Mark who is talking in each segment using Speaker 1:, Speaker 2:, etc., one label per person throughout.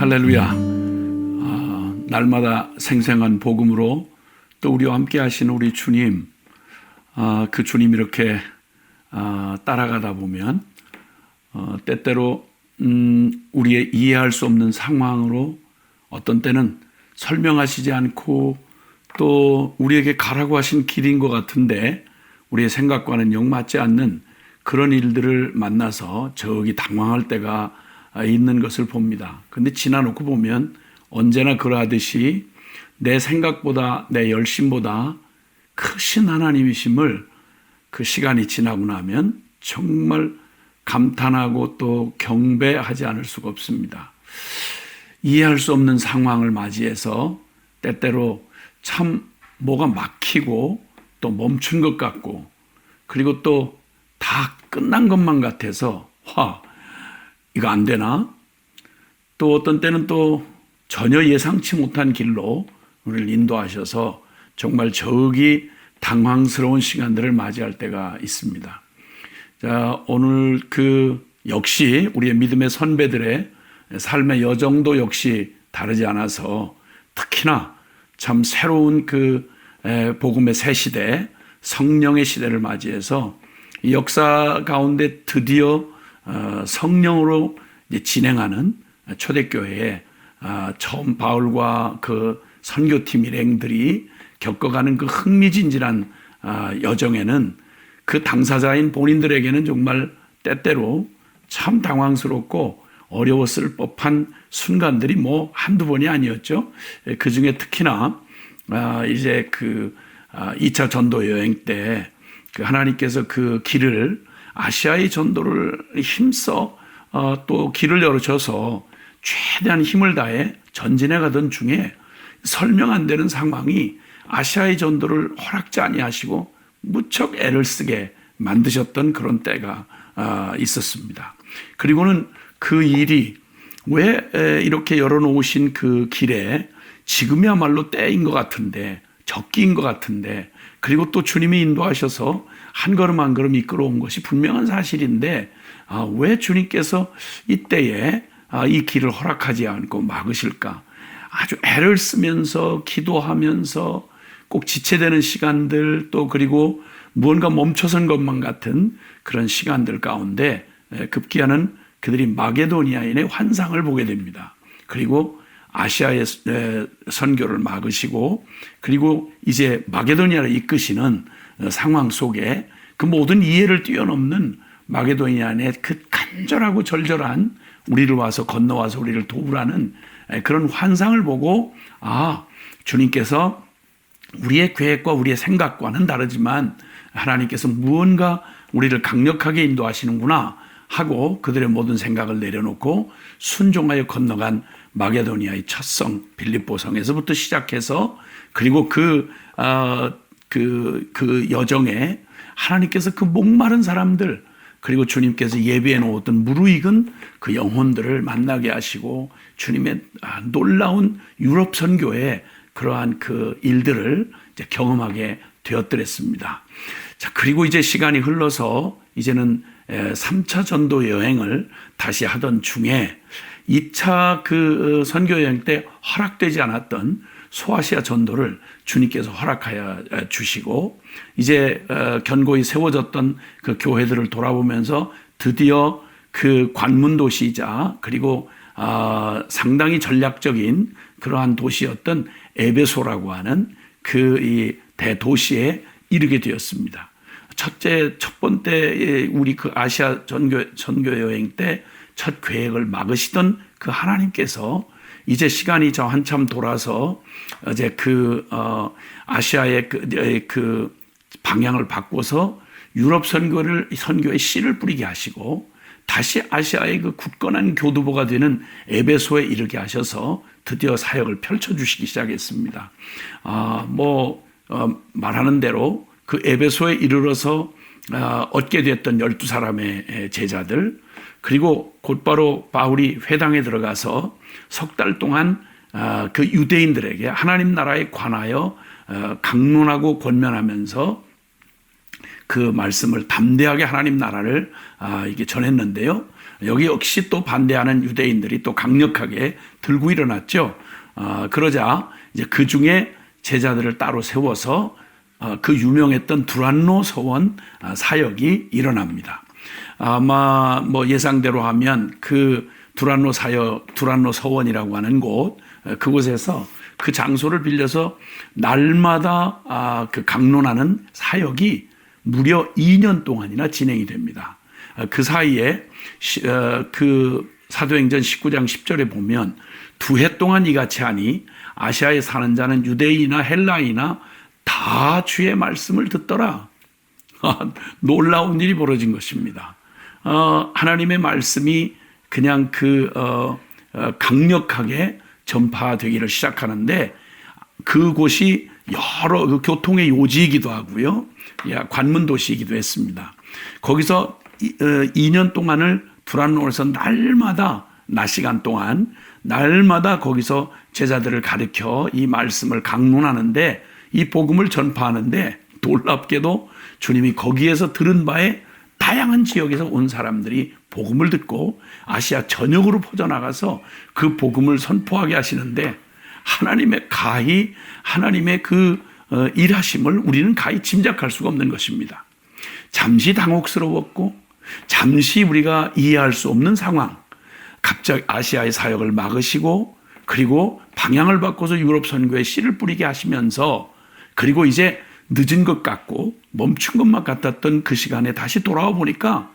Speaker 1: 할렐루야. 날마다 생생한 복음으로 또 우리와 함께 하시는 우리 주님, 그 주님 이렇게 따라가다 보면 때때로 우리의 이해할 수 없는 상황으로 어떤 때는 설명하시지 않고 또 우리에게 가라고 하신 길인 것 같은데 우리의 생각과는 영 맞지 않는 그런 일들을 만나서 저기 당황할 때가 있는 것을 봅니다. 그런데 지나놓고 보면 언제나 그러하듯이 내 생각보다 내 열심보다 크신 하나님이심을 그 시간이 지나고 나면 정말 감탄하고 또 경배하지 않을 수가 없습니다. 이해할 수 없는 상황을 맞이해서 때때로 참 뭐가 막히고 또 멈춘 것 같고 그리고 또 다 끝난 것만 같아서 이거 안 되나? 또 어떤 때는 또 전혀 예상치 못한 길로 우리를 인도하셔서 정말 저기 당황스러운 시간들을 맞이할 때가 있습니다. 자, 오늘 역시 우리의 믿음의 선배들의 삶의 여정도 역시 다르지 않아서 특히나 참 새로운 복음의 새 시대, 성령의 시대를 맞이해서 이 역사 가운데 드디어 성령으로 이제 진행하는 초대교회에 처음 바울과 그 선교팀 일행들이 겪어가는 그 흥미진진한 여정에는 그 당사자인 본인들에게는 정말 때때로 참 당황스럽고 어려웠을 법한 순간들이 뭐 한두 번이 아니었죠. 그 중에 특히나 이제 2차 전도 여행 때 하나님께서 그 길을 아시아의 전도를 힘써 또 길을 열어줘서 최대한 힘을 다해 전진해 가던 중에 설명 안 되는 상황이 아시아의 전도를 허락지 아니하시고 무척 애를 쓰게 만드셨던 그런 때가 있었습니다. 그리고는 그 일이 왜 이렇게 열어놓으신 그 길에 지금이야말로 때인 것 같은데 적기인 것 같은데 그리고 또 주님이 인도하셔서 한 걸음 한 걸음 이끌어온 것이 분명한 사실인데 왜 주님께서 이때에 이 길을 허락하지 않고 막으실까? 아주 애를 쓰면서 기도하면서 꼭 지체되는 시간들 또 그리고 무언가 멈춰선 것만 같은 그런 시간들 가운데 급기야는 그들이 마게도니아인의 환상을 보게 됩니다. 그리고 아시아의 선교를 막으시고 그리고 이제 마게도니아를 이끄시는 상황 속에 그 모든 이해를 뛰어넘는 마게도니아인의 그 간절하고 절절한 우리를 와서 건너와서 우리를 도우라는 그런 환상을 보고 주님께서 우리의 계획과 우리의 생각과는 다르지만 하나님께서 무언가 우리를 강력하게 인도하시는구나 하고 그들의 모든 생각을 내려놓고 순종하여 건너간 마게도니아의 첫 성 빌립보성에서부터 시작해서 그리고 그 여정에 하나님께서 그 목마른 사람들 그리고 주님께서 예비해 놓았던 무르익은 그 영혼들을 만나게 하시고 주님의 놀라운 유럽 선교의 그러한 그 일들을 이제 경험하게 되었더랬습니다. 자, 그리고 이제 시간이 흘러서 이제는 3차 전도 여행을 다시 하던 중에 2차 그 선교 여행 때 허락되지 않았던 소아시아 전도를 주님께서 허락하여 주시고 이제 견고히 세워졌던 그 교회들을 돌아보면서 드디어 그 관문 도시이자 그리고 상당히 전략적인 그러한 도시였던 에베소라고 하는 이 대도시에 이르게 되었습니다. 첫 번째 우리 그 아시아 전교 여행 때 첫 계획을 막으시던 그 하나님께서 이제 시간이 저 한참 돌아서 이제 아시아의 그 방향을 바꿔서 유럽 선교의 씨를 뿌리게 하시고 다시 아시아의 그 굳건한 교두보가 되는 에베소에 이르게 하셔서 드디어 사역을 펼쳐주시기 시작했습니다. 말하는 대로 그 에베소에 이르러서 얻게 됐던 12사람의 제자들 그리고 곧바로 바울이 회당에 들어가서 석 달 동안 그 유대인들에게 하나님 나라에 관하여 강론하고 권면하면서 그 말씀을 담대하게 하나님 나라를 이게 전했는데요. 여기 역시 또 반대하는 유대인들이 또 강력하게 들고 일어났죠. 그러자 이제 그 중에 제자들을 따로 세워서 그 유명했던 두란노 서원 사역이 일어납니다. 아마 뭐 예상대로 하면 그 두란노 서원이라고 하는 곳, 그곳에서 그 장소를 빌려서 날마다 그 강론하는 사역이 무려 2년 동안이나 진행이 됩니다. 그 사이에 그 사도행전 19장 10절에 보면 2해 동안 이같이 하니 아시아에 사는 자는 유대인이나 헬라이나 다 주의 말씀을 듣더라. 놀라운 일이 벌어진 것입니다. 하나님의 말씀이 그냥 강력하게 전파되기를 시작하는데, 그곳이 여러 교통의 요지이기도 하고요, 관문 도시이기도 했습니다. 거기서 2년 동안을 두란노에서 날마다 낮 시간 동안 날마다 거기서 제자들을 가르쳐 이 말씀을 강론하는데, 이 복음을 전파하는데, 놀랍게도 주님이 거기에서 들은 바에 다양한 지역에서 온 사람들이 복음을 듣고 아시아 전역으로 퍼져나가서 그 복음을 선포하게 하시는데, 하나님의 그 일하심을 우리는 가히 짐작할 수가 없는 것입니다. 잠시 당혹스러웠고 잠시 우리가 이해할 수 없는 상황, 갑자기 아시아의 사역을 막으시고 그리고 방향을 바꿔서 유럽 선교에 씨를 뿌리게 하시면서, 그리고 이제 늦은 것 같고 멈춘 것만 같았던 그 시간에 다시 돌아와 보니까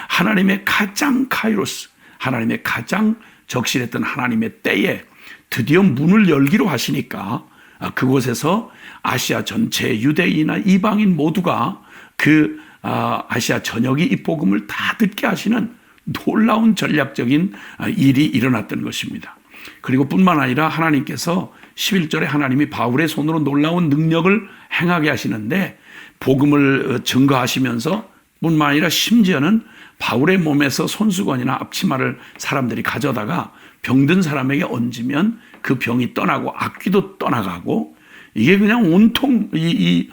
Speaker 1: 하나님의 가장 카이로스, 하나님의 가장 적실했던 하나님의 때에 드디어 문을 열기로 하시니까, 그곳에서 아시아 전체 유대인이나 이방인 모두가 그 아시아 전역이 이 복음을 다 듣게 하시는 놀라운 전략적인 일이 일어났던 것입니다. 그리고 뿐만 아니라 하나님께서 11절에 하나님이 바울의 손으로 놀라운 능력을 행하게 하시는데, 복음을 증거하시면서 뿐만 아니라 심지어는 바울의 몸에서 손수건이나 앞치마를 사람들이 가져다가 병든 사람에게 얹으면 그 병이 떠나고 악귀도 떠나가고, 이게 그냥 온통 이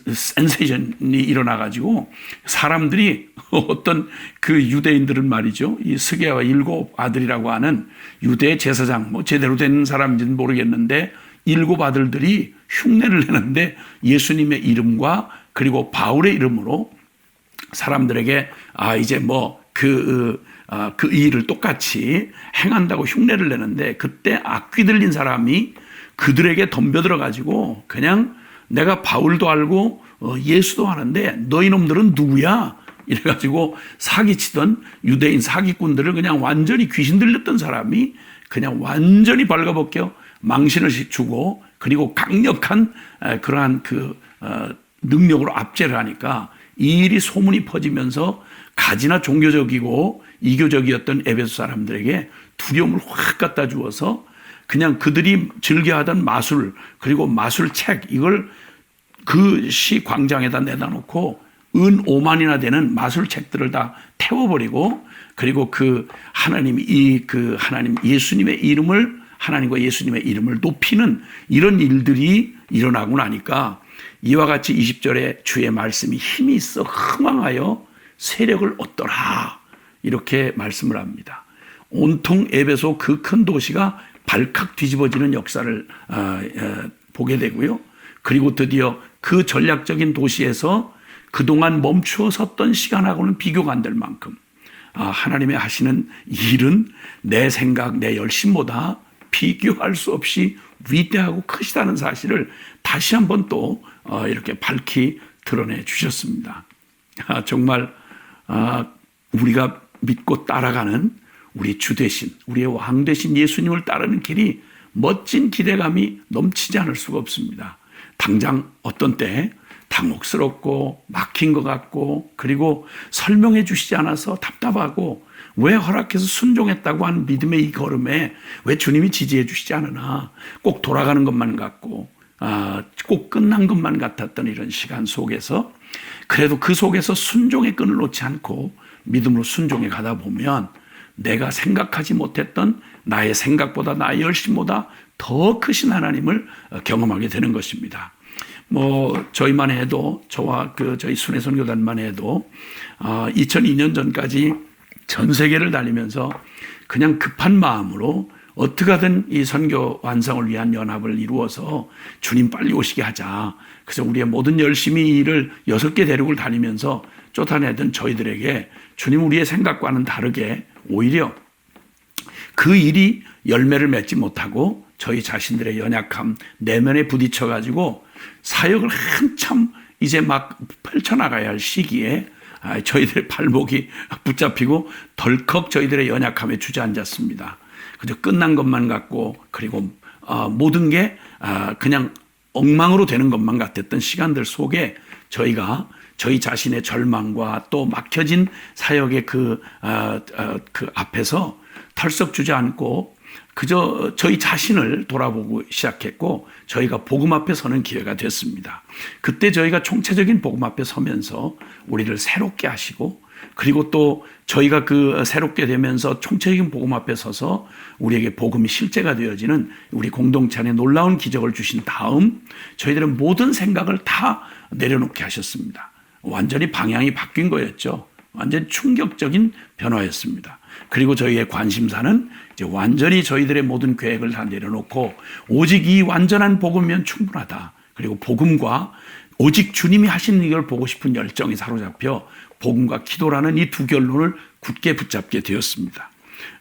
Speaker 1: 센세이션이 일어나가지고 사람들이 어떤 그 유대인들은 말이죠, 이 스게와 7 아들이라고 하는 유대 제사장, 뭐 제대로 된 사람인지는 모르겠는데 7 아들들이 흉내를 내는데 예수님의 이름과 그리고 바울의 이름으로 사람들에게 이제 뭐 그 일을 똑같이 행한다고 흉내를 내는데, 그때 악귀 들린 사람이 그들에게 덤벼들어 가지고 그냥 내가 바울도 알고 예수도 아는데 너희 놈들은 누구야? 이래가지고 사기치던 유대인 사기꾼들을 그냥 완전히 귀신 들렸던 사람이 그냥 완전히 발가벗겨 망신을 주고, 그리고 강력한 그러한 능력으로 압제를 하니까 이 일이 소문이 퍼지면서 가지나 종교적이고 이교적이었던 에베소 사람들에게 두려움을 확 갖다 주어서 그냥 그들이 즐겨하던 마술, 그리고 마술책, 이걸 그 시 광장에다 내다 놓고 은 5만이나 되는 마술책들을 다 태워버리고, 그리고 하나님 예수님의 이름을, 하나님과 예수님의 이름을 높이는 이런 일들이 일어나고 나니까 이와 같이 20절에 주의 말씀이 힘이 있어 흥왕하여 세력을 얻더라, 이렇게 말씀을 합니다. 온통 에베소 그 큰 도시가 발칵 뒤집어지는 역사를 보게 되고요. 그리고 드디어 그 전략적인 도시에서 그동안 멈추어 섰던 시간하고는 비교가 안 될 만큼 하나님의 하시는 일은 내 생각, 내 열심보다 비교할 수 없이 위대하고 크시다는 사실을 다시 한번 또 이렇게 밝히 드러내 주셨습니다. 정말 우리가 믿고 따라가는 우리 주 되신, 우리의 왕 되신 예수님을 따르는 길이 멋진 기대감이 넘치지 않을 수가 없습니다. 당장 어떤 때 당혹스럽고 막힌 것 같고, 그리고 설명해 주시지 않아서 답답하고, 왜 허락해서 순종했다고 하는 믿음의 이 걸음에 왜 주님이 지지해 주시지 않으나, 꼭 돌아가는 것만 같고 꼭 끝난 것만 같았던 이런 시간 속에서, 그래도 그 속에서 순종의 끈을 놓지 않고 믿음으로 순종해 가다 보면 내가 생각하지 못했던 나의 생각보다, 나의 열심보다 더 크신 하나님을 경험하게 되는 것입니다. 저희만 해도, 저와 저희 순회 선교단만 해도 2002년 전까지 전 세계를 다니면서 그냥 급한 마음으로 어떻게 하든 이 선교 완성을 위한 연합을 이루어서 주님 빨리 오시게 하자. 그래서 우리의 모든 열심히 일을 6개 대륙을 다니면서 쫓아내던 저희들에게 주님 우리의 생각과는 다르게 오히려 그 일이 열매를 맺지 못하고 저희 자신들의 연약함, 내면에 부딪혀가지고 사역을 한참 이제 막 펼쳐나가야 할 시기에 저희들의 발목이 붙잡히고 덜컥 저희들의 연약함에 주저앉았습니다. 그저 끝난 것만 같고, 그리고 모든 게 그냥 엉망으로 되는 것만 같았던 시간들 속에 저희가 저희 자신의 절망과 또 막혀진 사역의 그 앞에서 털썩 주저앉고 그저 저희 자신을 돌아보고 시작했고, 저희가 복음 앞에 서는 기회가 됐습니다. 그때 저희가 총체적인 복음 앞에 서면서 우리를 새롭게 하시고, 그리고 또 저희가 새롭게 되면서 총체적인 복음 앞에 서서 우리에게 복음이 실제가 되어지는 우리 공동체 안에 놀라운 기적을 주신 다음 저희들은 모든 생각을 다 내려놓게 하셨습니다. 완전히 방향이 바뀐 거였죠. 완전 충격적인 변화였습니다. 그리고 저희의 관심사는 이제 완전히 저희들의 모든 계획을 다 내려놓고 오직 이 완전한 복음이면 충분하다. 그리고 복음과 오직 주님이 하시는 이걸 보고 싶은 열정이 사로잡혀 복음과 기도라는 이 두 결론을 굳게 붙잡게 되었습니다.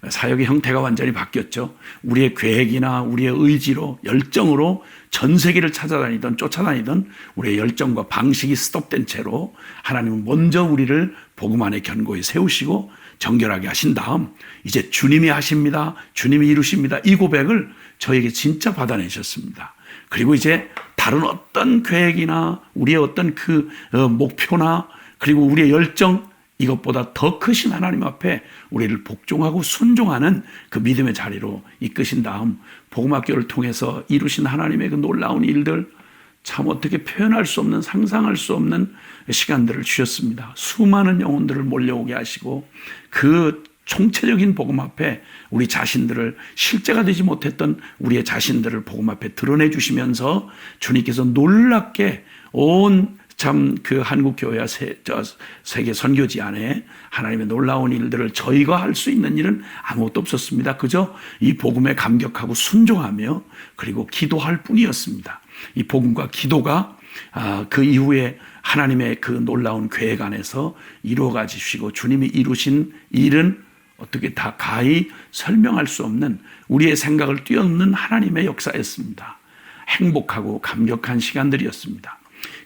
Speaker 1: 사역의 형태가 완전히 바뀌었죠. 우리의 계획이나 우리의 의지로, 열정으로 전 세계를 찾아다니던 쫓아다니던 우리의 열정과 방식이 스톱된 채로 하나님은 먼저 우리를 복음 안에 견고히 세우시고 정결하게 하신 다음 이제 주님이 하십니다, 주님이 이루십니다, 이 고백을 저에게 진짜 받아내셨습니다. 그리고 이제 다른 어떤 계획이나 우리의 어떤 목표나 그리고 우리의 열정, 이것보다 더 크신 하나님 앞에 우리를 복종하고 순종하는 그 믿음의 자리로 이끄신 다음 복음학교를 통해서 이루신 하나님의 그 놀라운 일들, 참 어떻게 표현할 수 없는, 상상할 수 없는 시간들을 주셨습니다. 수많은 영혼들을 몰려오게 하시고 그 총체적인 복음 앞에 우리 자신들을, 실제가 되지 못했던 우리의 자신들을 복음 앞에 드러내 주시면서 주님께서 놀랍게 온 한국교회와 세계 선교지 안에 하나님의 놀라운 일들을, 저희가 할 수 있는 일은 아무것도 없었습니다. 그저 이 복음에 감격하고 순종하며 그리고 기도할 뿐이었습니다. 이 복음과 기도가 그 이후에 하나님의 그 놀라운 계획 안에서 이루어가 주시고 주님이 이루신 일은 어떻게 다 가히 설명할 수 없는, 우리의 생각을 뛰어넘는 하나님의 역사였습니다. 행복하고 감격한 시간들이었습니다.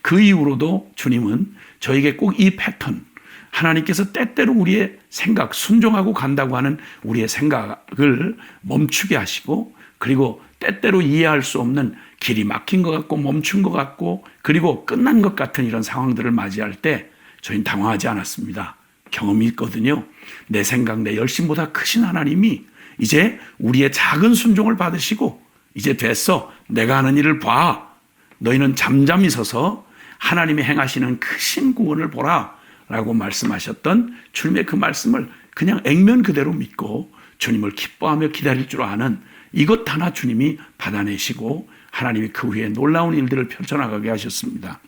Speaker 1: 그 이후로도 주님은 저에게 꼭 이 패턴, 하나님께서 때때로 우리의 생각, 순종하고 간다고 하는 우리의 생각을 멈추게 하시고, 그리고 때때로 이해할 수 없는 길이 막힌 것 같고 멈춘 것 같고 그리고 끝난 것 같은 이런 상황들을 맞이할 때 저희는 당황하지 않았습니다. 경험이 있거든요. 내 생각, 내 열심보다 크신 하나님이 이제 우리의 작은 순종을 받으시고 이제 됐어, 내가 하는 일을 봐, 너희는 잠잠히 서서 하나님이 행하시는 크신 구원을 보라 라고 말씀하셨던 주님의 그 말씀을 그냥 액면 그대로 믿고 주님을 기뻐하며 기다릴 줄 아는 이것 하나 주님이 받아내시고 하나님이 그 후에 놀라운 일들을 펼쳐나가게 하셨습니다.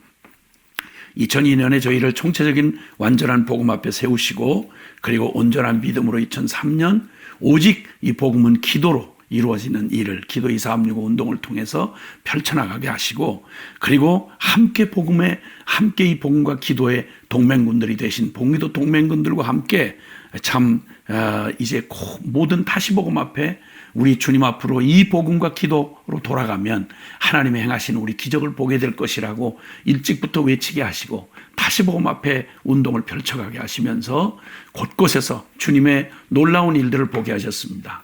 Speaker 1: 2002년에 저희를 총체적인 완전한 복음 앞에 세우시고, 그리고 온전한 믿음으로 2003년 오직 이 복음은 기도로 이루어지는 일을 기도 2365 운동을 통해서 펼쳐나가게 하시고, 그리고 함께 이 복음과 기도의 동맹군들이 되신 복리도 동맹군들과 함께 이제 모든 다시복음 앞에 우리 주님 앞으로 이 복음과 기도로 돌아가면 하나님이 행하시는 우리 기적을 보게 될 것이라고 일찍부터 외치게 하시고 다시복음 앞에 운동을 펼쳐가게 하시면서 곳곳에서 주님의 놀라운 일들을 보게 하셨습니다.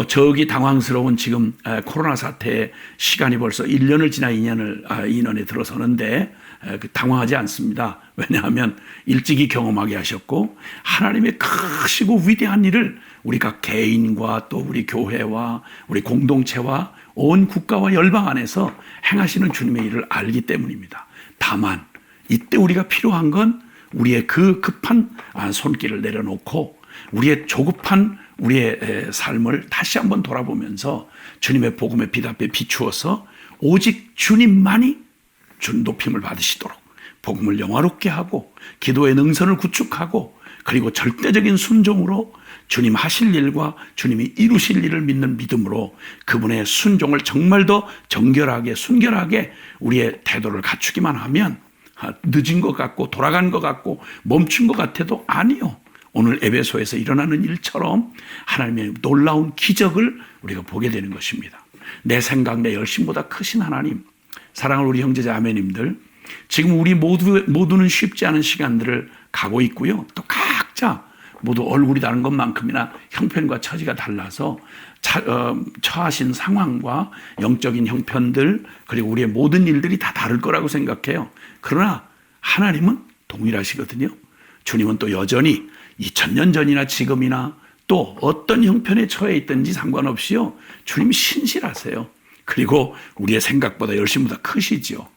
Speaker 1: 저기 당황스러운 지금 코로나 사태의 시간이 벌써 1년을 지나 2년에 들어서는데 당황하지 않습니다. 왜냐하면 일찍이 경험하게 하셨고 하나님의 크시고 위대한 일을 우리가 개인과 또 우리 교회와 우리 공동체와 온 국가와 열방 안에서 행하시는 주님의 일을 알기 때문입니다. 다만 이때 우리가 필요한 건 우리의 그 급한 손길을 내려놓고 우리의 조급한 우리의 삶을 다시 한번 돌아보면서 주님의 복음의 빛 앞에 비추어서 오직 주님만이 준 높임을 받으시도록 복음을 영화롭게 하고 기도의 능선을 구축하고 그리고 절대적인 순종으로 주님 하실 일과 주님이 이루실 일을 믿는 믿음으로 그분의 순종을 정말 더 정결하게 순결하게 우리의 태도를 갖추기만 하면 늦은 것 같고 돌아간 것 같고 멈춘 것 같아도 아니요. 오늘 에베소에서 일어나는 일처럼 하나님의 놀라운 기적을 우리가 보게 되는 것입니다. 내 생각, 내 열심보다 크신 하나님, 사랑하는 우리 형제 자매님들, 지금 우리 모두는 쉽지 않은 시간들을 가고 있고요. 또 각자 모두 얼굴이 다른 것만큼이나 형편과 처지가 달라서 처하신 상황과 영적인 형편들 그리고 우리의 모든 일들이 다 다를 거라고 생각해요. 그러나 하나님은 동일하시거든요. 주님은 또 여전히 2000년 전이나 지금이나 또 어떤 형편에 처해 있든지 상관없이요. 주님이 신실하세요. 그리고 우리의 생각보다 열심보다 크시지요.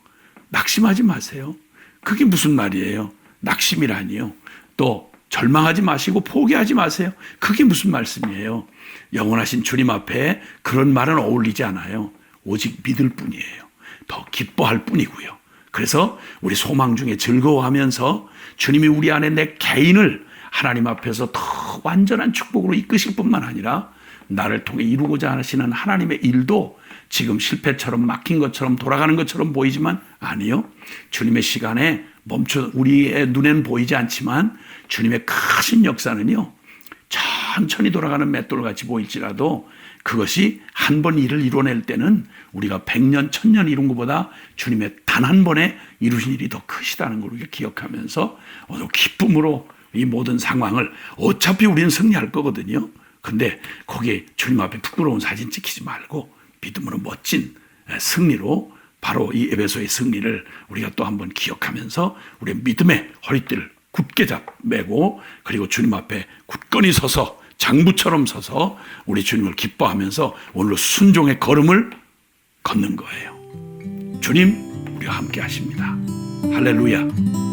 Speaker 1: 낙심하지 마세요. 그게 무슨 말이에요? 낙심이라니요. 또 절망하지 마시고 포기하지 마세요. 그게 무슨 말씀이에요? 영원하신 주님 앞에 그런 말은 어울리지 않아요. 오직 믿을 뿐이에요. 더 기뻐할 뿐이고요. 그래서 우리 소망 중에 즐거워하면서 주님이 우리 안에 내 개인을 하나님 앞에서 더 완전한 축복으로 이끄실 뿐만 아니라 나를 통해 이루고자 하시는 하나님의 일도 지금 실패처럼 막힌 것처럼 돌아가는 것처럼 보이지만 아니요. 주님의 시간에 우리의 눈엔 보이지 않지만 주님의 크신 역사는요. 천천히 돌아가는 맷돌같이 보일지라도 그것이 한 번 일을 이뤄낼 때는 우리가 100년, 1000년 이룬 것보다 주님의 단 한 번에 이루신 일이 더 크시다는 걸 우리가 기억하면서 오늘 기쁨으로 이 모든 상황을 어차피 우리는 승리할 거거든요. 근데 거기에 주님 앞에 부끄러운 사진 찍히지 말고 믿음으로 멋진 승리로 바로 이 에베소의 승리를 우리가 또 한번 기억하면서 우리의 믿음의 허리띠를 굳게 매고 그리고 주님 앞에 굳건히 서서 장부처럼 서서 우리 주님을 기뻐하면서 오늘로 순종의 걸음을 걷는 거예요. 주님 우리와 함께 하십니다. 할렐루야.